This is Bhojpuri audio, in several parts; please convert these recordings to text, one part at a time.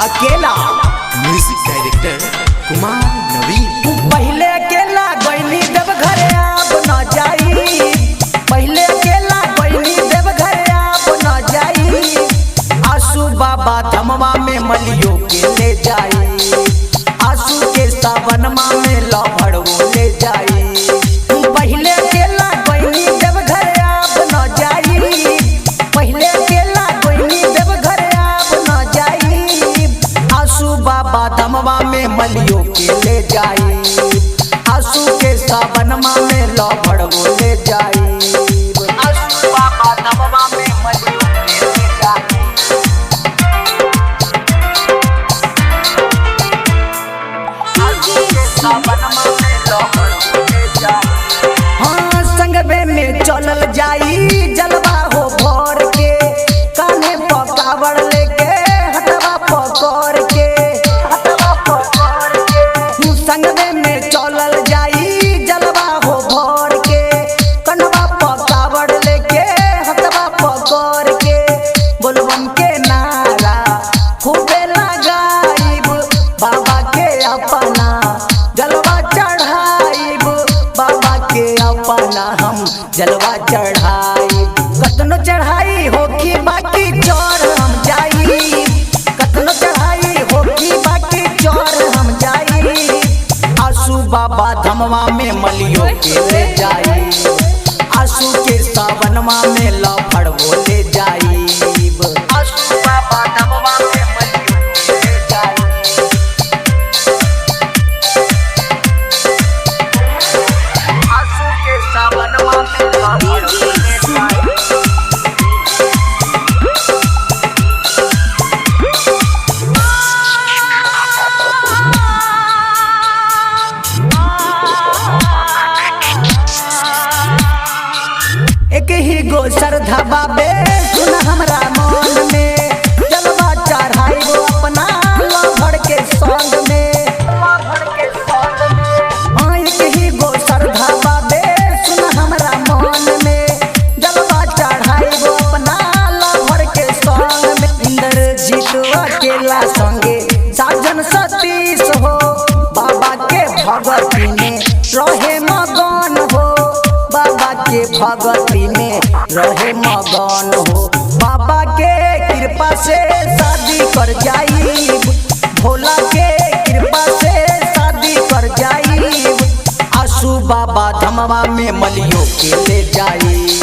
अकेला म्यूजिक डायरेक्टर कुमार नवीन। पहले अकेला गईनी देव घरे अब न जाई, पहले अकेला गईनी देव घरे अब न जाई। आसू बाबा धमवा में मलियो के ले जाई, आसू के सावनमा में लभड़ वो ले जाई। पहले अकेला गईनी देव घरे अब न जाई, पहले अकेला गईनी देव घरे अब न जाई। आसू बाबा धमवा में मलियो के ले जाई, आसू के सावनमा में लभड़ वो ले जाई। आसू बाबा धमवा में मलियो के ले जाई, आसू के सावनमा में लभड़ वो ले जाई। हाँ संगबे में चलल जाई जलवा हो भर के, कान्हे पकावड़ लेके हटवा पकड़ के, हटवा पकड़ के। संगबे में चलल जाई जलवा हो भर के, कन्हवा पकावड़ लेके हटवा पकड़ के। बोलबम के नारा खूबे लगाइब, बाबा के अपना जलवा चढ़ाइब, बाबा के अपना हम जलवा चढ़ाई। कतनो चढ़ाई होगी बाकी चोर हम जाई, कतनो चढ़ाई होगी बाकी चोर हम जाई। आसू बाबा धमवा में मलियो के ले जाई, आसू के सावनमा में लफड़ वो ले जाई। आसू बाबा धमवा में मलियो के ले जाई, आसू के सावनमा में लफड़ वो ले जाई। एक ही गो श्रद्धा बाबे सुन हमरा मन में, जलवा चढ़ाई वो अपना लभड़ के संग में, लभड़ के संग में। हाँ एक ही गो श्रद्धा बाबे सुन हमरा मन में, जलवा चढ़ाई वो अपना लभड़ के संग में। इंद्रजीत अकेला संगे साजन सतीश हो, बाबा के भगती में रहे मगन हो, बाबा के भगती में रहे मगन हो। बाबा के कृपा से शादी कर जाई, भोला के कृपा से शादी कर जाई। आसू बाबा धमवा में मलियो के ले जाई,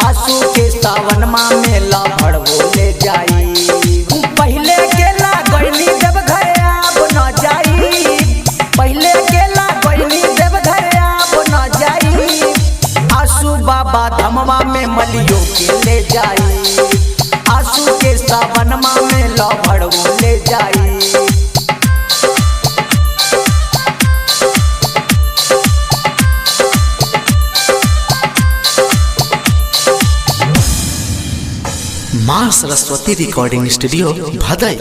आसू के सावनमा में लभड़ वो ले जाई। पहले अकेला गईनी देव घरे अब न जाई, पहले अकेला गईनी देव घरे अब न जाई। आसू बाबा धमवा में मलियो के ले जाई, आसू के सावनमा में लभड़ वो ले जाई। माँ सरस्वती रिकॉर्डिंग स्टूडियो भदई।